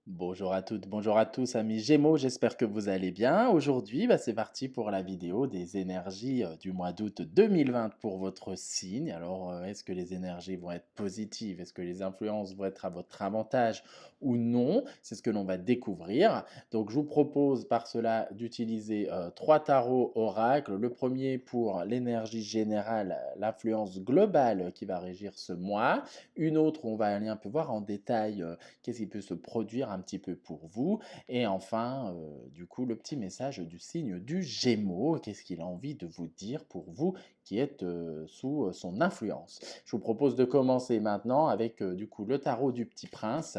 Bonjour à toutes, bonjour à tous amis Gémeaux, j'espère que vous allez bien. Aujourd'hui, c'est parti pour la vidéo des énergies du mois d'août 2020 pour votre signe. Alors, est-ce que les énergies vont être positives? Est-ce que les influences vont être à votre avantage ou non? C'est ce que l'on va découvrir. Donc, je vous propose par cela d'utiliser trois tarots oracles. Le premier pour l'énergie générale, l'influence globale qui va régir ce mois. Une autre, on va aller un peu voir en détail qu'est-ce qui peut se produire un petit peu pour vous. Et enfin, du coup, le petit message du signe du Gémeaux, qu'est-ce qu'il a envie de vous dire pour vous qui êtes sous son influence. Je vous propose de commencer maintenant avec du coup le tarot du Petit Prince.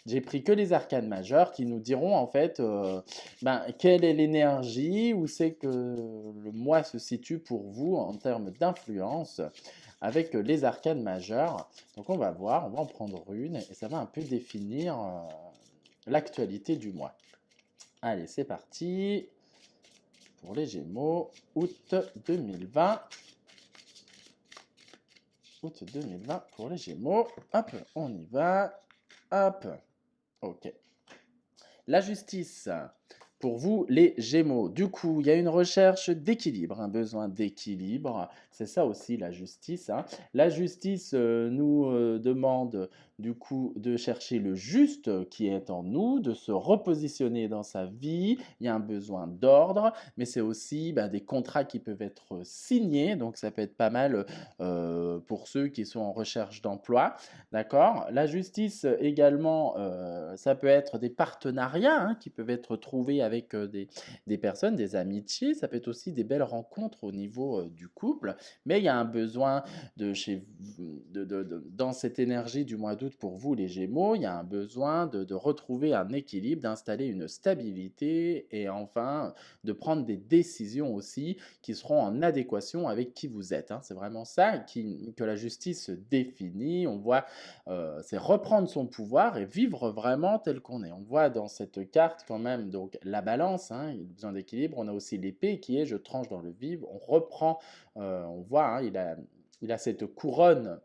J'ai pris que les arcanes majeures qui nous diront en fait quelle est l'énergie, où c'est que le mois se situe pour vous en termes d'influence avec les arcanes majeures. Donc on va voir, on va en prendre une et ça va un peu définir l'actualité du mois. Allez, c'est parti pour les Gémeaux, août 2020. Août 2020 pour les Gémeaux. Hop, on y va. Hop, ok. La justice. Pour vous, les Gémeaux, du coup, il y a une recherche d'équilibre, un besoin d'équilibre. C'est ça aussi la justice, hein. La justice nous demande du coup de chercher le juste qui est en nous, de se repositionner dans sa vie. Il y a un besoin d'ordre, mais c'est aussi des contrats qui peuvent être signés. Donc ça peut être pas mal pour ceux qui sont en recherche d'emploi. D'accord. La justice également, ça peut être des partenariats hein, qui peuvent être trouvés avec des personnes, des amitiés. Ça peut être aussi des belles rencontres au niveau du couple. Mais il y a un besoin dans cette énergie du mois d'août pour vous, les Gémeaux, il y a un besoin de retrouver un équilibre, d'installer une stabilité et enfin de prendre des décisions aussi qui seront en adéquation avec qui vous êtes, hein. C'est vraiment ça que la justice définit. On voit c'est reprendre son pouvoir et vivre vraiment tel qu'on est. On voit dans cette carte quand même donc la balance, hein, il y a besoin d'équilibre. On a aussi l'épée qui est je tranche dans le vide. On reprend, on voit, hein, il a cette couronne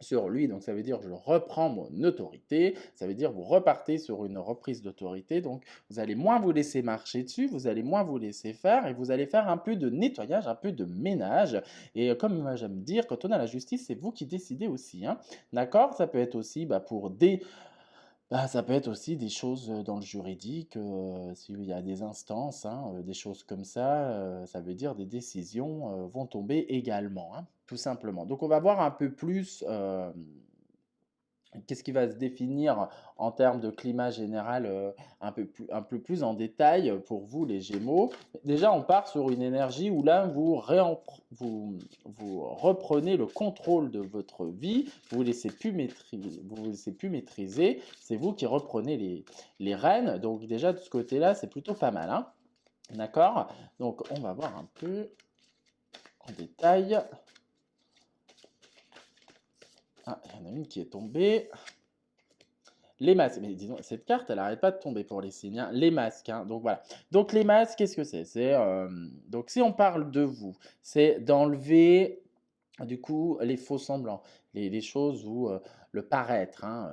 sur lui, donc ça veut dire je reprends mon autorité, ça veut dire vous repartez sur une reprise d'autorité, donc vous allez moins vous laisser marcher dessus, vous allez moins vous laisser faire et vous allez faire un peu de nettoyage, un peu de ménage. Et comme moi j'aime dire, quand on a la justice, c'est vous qui décidez aussi, hein. D'accord. Ça peut être aussi ça peut être aussi des choses dans le juridique, s'il y a des instances, hein, des choses comme ça veut dire des décisions vont tomber également, hein, tout simplement. Donc on va voir un peu plus qu'est-ce qui va se définir en termes de climat général un peu plus en détail pour vous, les Gémeaux? Déjà, on part sur une énergie où là, vous reprenez le contrôle de votre vie, vous vous laissez plus maîtriser, c'est vous qui reprenez les rênes. Donc déjà, de ce côté-là, c'est plutôt pas mal, hein. D'accord. Donc, on va voir un peu en détail. Ah, il y en a une qui est tombée. Les masques, mais dis donc, cette carte, elle n'arrête pas de tomber pour les signes, hein. Les masques, hein, donc voilà. Donc les masques, qu'est-ce que c'est? Donc si on parle de vous, c'est d'enlever du coup, les faux semblants, les choses où le paraître, hein,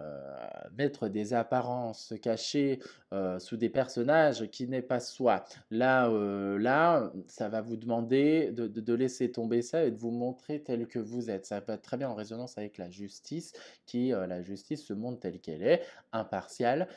mettre des apparences, se cacher sous des personnages qui n'est pas soi. Là, ça va vous demander de laisser tomber ça et de vous montrer tel que vous êtes. Ça va très bien en résonance avec la justice se montre telle qu'elle est, impartiale.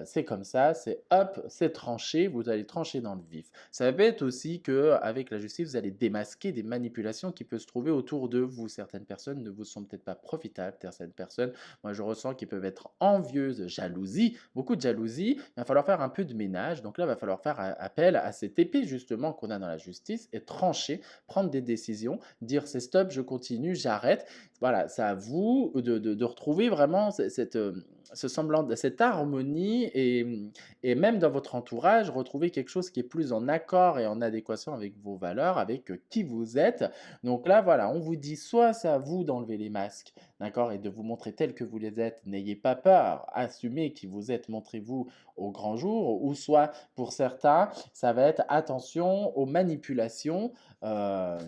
C'est comme ça, c'est hop, c'est tranché, vous allez trancher dans le vif. Ça peut être aussi qu'avec la justice, vous allez démasquer des manipulations qui peuvent se trouver autour de vous. Certaines personnes ne vous sont peut-être pas profitables, certaines personnes, moi je ressens qu'ils peuvent être envieuses, jalousie, beaucoup de jalousie. Il va falloir faire un peu de ménage. Donc là, il va falloir faire appel à cette épée justement qu'on a dans la justice et trancher, prendre des décisions, dire c'est stop, je continue, j'arrête. Voilà, c'est à vous de retrouver vraiment ce semblant, cette harmonie et même dans votre entourage, retrouver quelque chose qui est plus en accord et en adéquation avec vos valeurs, avec qui vous êtes. Donc là, voilà, on vous dit soit c'est à vous d'enlever les masques, d'accord, et de vous montrer tel que vous les êtes, n'ayez pas peur, assumez qui vous êtes, montrez-vous au grand jour, ou soit pour certains, ça va être attention aux manipulations, euh,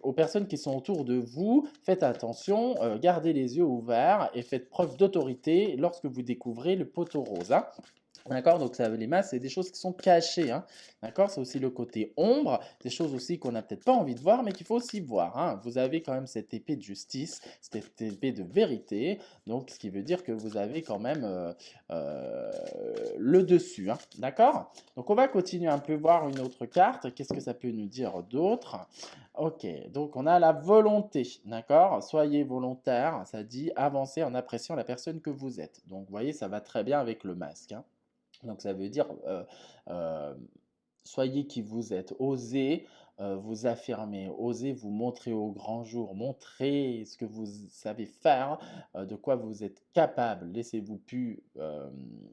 aux personnes qui sont autour de vous, faites attention, gardez les yeux ouverts et faites preuve d'autorité lorsque vous découvrez le poteau rose, hein. D'accord, donc ça, les masques, c'est des choses qui sont cachées, hein. D'accord, c'est aussi le côté ombre, des choses aussi qu'on n'a peut-être pas envie de voir, mais qu'il faut aussi voir, hein. Vous avez quand même cette épée de justice, cette épée de vérité, donc ce qui veut dire que vous avez quand même euh, le dessus, hein. D'accord? Donc on va continuer un peu voir une autre carte. Qu'est-ce que ça peut nous dire d'autre? Ok, donc on a la volonté, d'accord? Soyez volontaire, ça dit avancer en appréciant la personne que vous êtes. Donc vous voyez, ça va très bien avec le masque, hein. Donc ça veut dire, euh, soyez qui vous êtes, osez vous affirmer, osez vous montrer au grand jour, montrez ce que vous savez faire, de quoi vous êtes capable. Laissez-vous plus,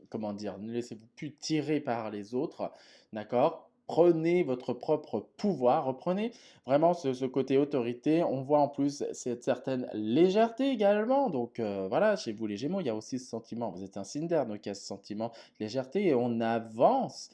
comment dire, ne laissez-vous plus tirer par les autres, d'accord? Prenez votre propre pouvoir, reprenez vraiment ce côté autorité. On voit en plus cette certaine légèreté également. Donc voilà, chez vous les Gémeaux, il y a aussi ce sentiment. Vous êtes un signe d'air, donc il y a ce sentiment de légèreté et on avance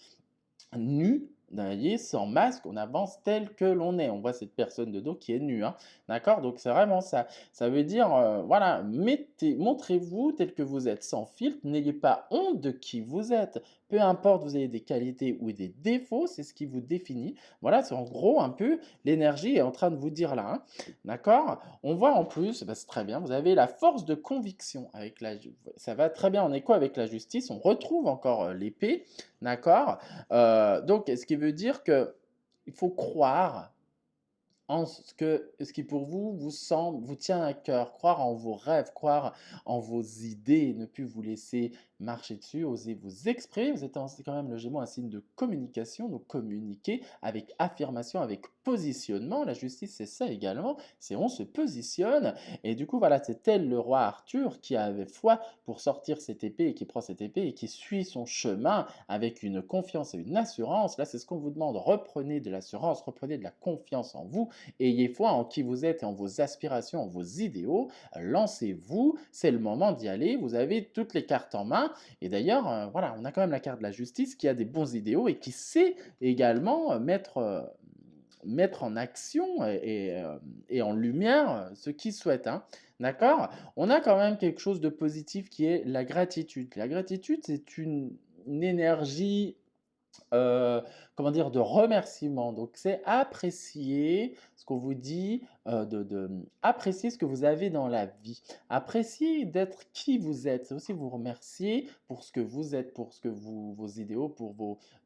nu, vous voyez, sans masque, on avance tel que l'on est. On voit cette personne de dos qui est nue, hein. D'accord? Donc c'est vraiment ça. Ça veut dire, voilà, montrez-vous tel que vous êtes, sans filtre. N'ayez pas honte de qui vous êtes. Peu importe, vous avez des qualités ou des défauts, c'est ce qui vous définit. Voilà, c'est en gros un peu l'énergie est en train de vous dire là, hein. D'accord? On voit en plus, bah, c'est très bien, vous avez la force de conviction avec ça va très bien en écho avec la justice. On retrouve encore l'épée, d'accord? Donc, ce qui veut dire que il faut croire en ce qui pour vous vous semble, vous tient à cœur, croire en vos rêves, croire en vos idées, ne plus vous laisser marcher dessus, oser vous exprimer. Vous êtes c'est quand même le Gémeaux un signe de communication, donc communiquer avec affirmation, avec positionnement. La justice, c'est ça également, c'est on se positionne. Et du coup, voilà, c'est tel le roi Arthur qui avait foi pour sortir cette épée et qui prend cette épée et qui suit son chemin avec une confiance et une assurance. Là, c'est ce qu'on vous demande. Reprenez de l'assurance, reprenez de la confiance en vous. Ayez foi en qui vous êtes et en vos aspirations, en vos idéaux. Lancez-vous, c'est le moment d'y aller. Vous avez toutes les cartes en main. Et d'ailleurs, voilà, on a quand même la carte de la justice qui a des bons idéaux et qui sait également mettre en action et en lumière ce qu'il souhaite, hein. D'accord? On a quand même quelque chose de positif qui est la gratitude. La gratitude, c'est une énergie comment dire, de remerciement. Donc, c'est apprécier ce qu'on vous dit, apprécier ce que vous avez dans la vie. Apprécier d'être qui vous êtes. C'est aussi vous remercier pour ce que vous êtes, pour ce que vos idéaux, pour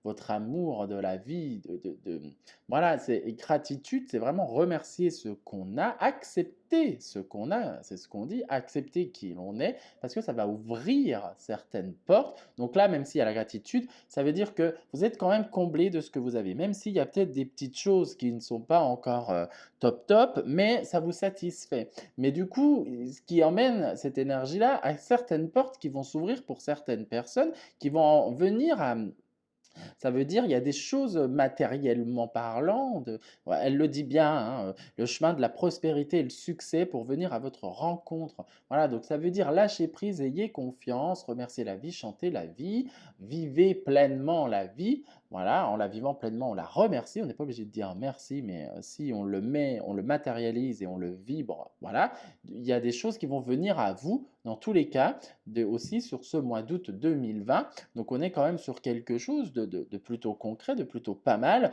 votre amour de la vie. Voilà, c'est gratitude, c'est vraiment remercier ce qu'on a, accepter ce qu'on a, c'est ce qu'on dit, accepter qui l'on est, parce que ça va ouvrir certaines portes. Donc là, même s'il y a la gratitude, ça veut dire que vous êtes quand même comblé de ce que vous avez, même s'il y a peut-être des petites choses qui ne sont pas encore top top, mais ça vous satisfait. Mais du coup, ce qui emmène cette énergie-là à certaines portes qui vont s'ouvrir pour certaines personnes, qui vont en venir à ça veut dire il y a des choses matériellement parlant, ouais, elle le dit bien, hein, le chemin de la prospérité et le succès pour venir à votre rencontre. Voilà, donc ça veut dire lâcher prise, ayez confiance, remercier la vie, chanter la vie, vivez pleinement la vie. Voilà, en la vivant pleinement, on la remercie. On n'est pas obligé de dire merci, mais si on le met, on le matérialise et on le vibre, voilà, il y a des choses qui vont venir à vous dans tous les cas, aussi sur ce mois d'août 2020. Donc on est quand même sur quelque chose de plutôt concret, de plutôt pas mal.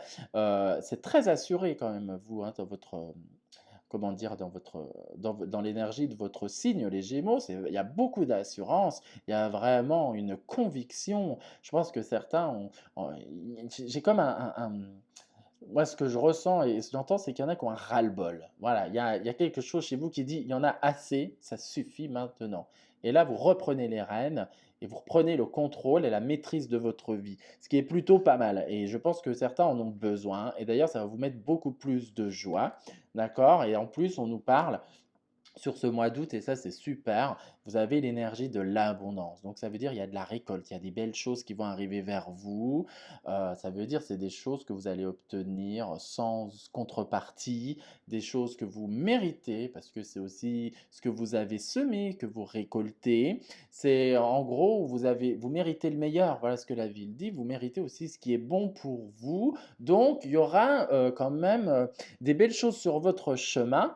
C'est très assuré quand même, vous, hein, dans votre, comment dire, dans l'énergie de votre signe, les Gémeaux. Il y a beaucoup d'assurance, il y a vraiment une conviction. Je pense que certains j'ai comme moi, ce que je ressens et ce que j'entends, c'est qu'il y en a qui ont un ras-le-bol. Voilà, il y a quelque chose chez vous qui dit, il y en a assez, ça suffit maintenant. Et là, vous reprenez les rênes et vous reprenez le contrôle et la maîtrise de votre vie, ce qui est plutôt pas mal. Et je pense que certains en ont besoin. Et d'ailleurs, ça va vous mettre beaucoup plus de joie. D'accord? Et en plus, on nous parle sur ce mois d'août, et ça c'est super, vous avez l'énergie de l'abondance. Donc ça veut dire il y a de la récolte, il y a des belles choses qui vont arriver vers vous. Ça veut dire c'est des choses que vous allez obtenir sans contrepartie, des choses que vous méritez, parce que c'est aussi ce que vous avez semé, que vous récoltez. C'est en gros, vous méritez le meilleur, voilà ce que la ville dit, vous méritez aussi ce qui est bon pour vous. Donc il y aura quand même des belles choses sur votre chemin.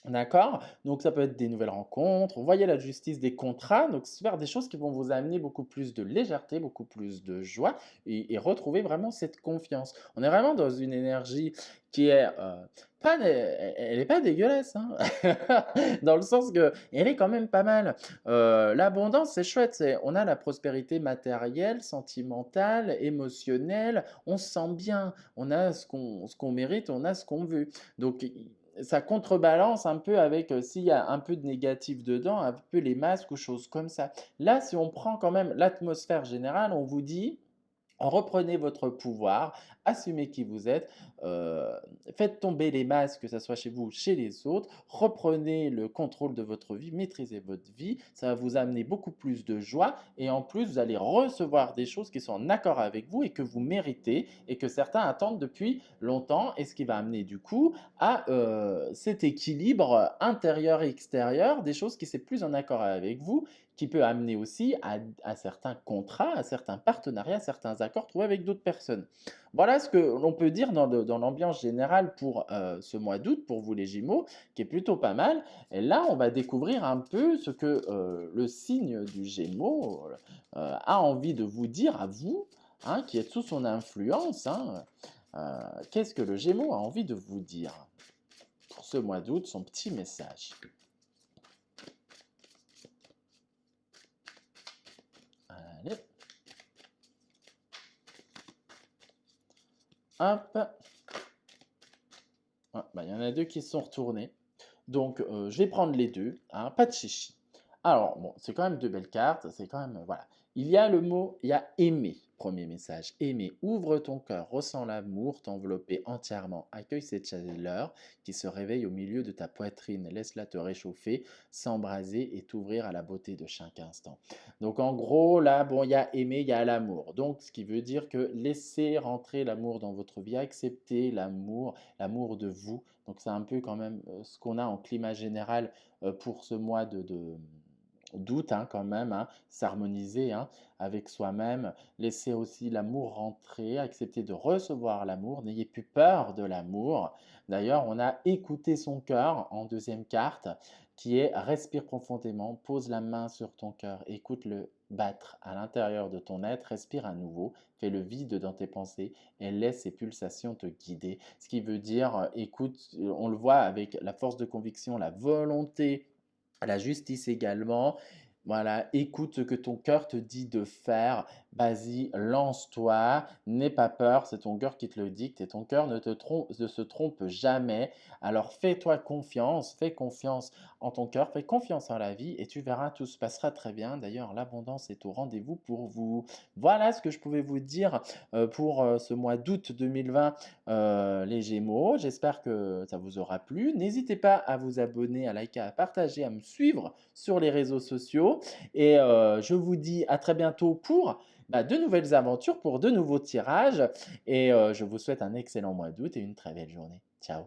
D'accord? Donc ça peut être des nouvelles rencontres, vous voyez la justice des contrats, donc c'est faire des choses qui vont vous amener beaucoup plus de légèreté, beaucoup plus de joie et retrouver vraiment cette confiance. On est vraiment dans une énergie qui est, pas dé elle est pas dégueulasse, hein, dans le sens que elle est quand même pas mal. L'abondance, c'est chouette, on a la prospérité matérielle, sentimentale, émotionnelle, on se sent bien, on a ce qu'on mérite, on a ce qu'on veut. Donc ça contrebalance un peu avec, s'il y a un peu de négatif dedans, un peu les masques ou choses comme ça. Là, si on prend quand même l'atmosphère générale, on vous dit: reprenez votre pouvoir, assumez qui vous êtes, heu, faites tomber les masques, que ça soit chez vous ou chez les autres, reprenez le contrôle de votre vie, maîtrisez votre vie, ça va vous amener beaucoup plus de joie et en plus, vous allez recevoir des choses qui sont en accord avec vous et que vous méritez et que certains attendent depuis longtemps et ce qui va amener du coup à, cet équilibre intérieur et extérieur, des choses qui c'est plus en accord avec vous, qui peut amener aussi à certains contrats, à certains partenariats, à certains accords trouvés avec d'autres personnes. Voilà ce que l'on peut dire dans l'ambiance générale pour ce mois d'août, pour vous les Gémeaux, qui est plutôt pas mal. Et là, on va découvrir un peu ce que le signe du Gémeaux a envie de vous dire à vous, hein, qui êtes sous son influence. Hein. Qu'est-ce que le Gémeaux a envie de vous dire pour ce mois d'août, son petit message. Allez. Hop. Ah, bah, il y en a 2 qui se sont retournés. Donc, je vais prendre les 2, hein, pas de chichi. Alors, bon, c'est quand même 2 belles cartes, c'est quand même, voilà. Il y a aimer, premier message. Aimer, ouvre ton cœur, ressens l'amour t'envelopper entièrement. Accueille cette chaleur qui se réveille au milieu de ta poitrine. Laisse-la te réchauffer, s'embraser et t'ouvrir à la beauté de chaque instant. Donc, en gros, là, bon, il y a aimer, il y a l'amour. Donc, ce qui veut dire que laissez rentrer l'amour dans votre vie, acceptez l'amour, l'amour de vous. Donc, c'est un peu quand même ce qu'on a en climat général pour ce mois d'août, hein, quand même, hein, s'harmoniser hein, avec soi-même, laisser aussi l'amour rentrer, accepter de recevoir l'amour, n'ayez plus peur de l'amour. D'ailleurs, on a écouté son cœur en deuxième carte, qui est respire profondément, pose la main sur ton cœur, écoute-le battre à l'intérieur de ton être, respire à nouveau, fais le vide dans tes pensées et laisse ces pulsations te guider. Ce qui veut dire, écoute, on le voit avec la force de conviction, la volonté, la justice également. Voilà, écoute ce que ton cœur te dit de faire. Vas-y, lance-toi. N'aie pas peur, c'est ton cœur qui te le dicte et ton cœur ne se trompe jamais. Alors fais-toi confiance, fais confiance en ton cœur, fais confiance en la vie et tu verras, tout se passera très bien. D'ailleurs, l'abondance est au rendez-vous pour vous. Voilà ce que je pouvais vous dire pour ce mois d'août 2020, les Gémeaux. J'espère que ça vous aura plu. N'hésitez pas à vous abonner, à liker, à partager, à me suivre sur les réseaux sociaux. Et je vous dis à très bientôt pour de nouvelles aventures, pour de nouveaux tirages. Et je vous souhaite un excellent mois d'août et une très belle journée. Ciao.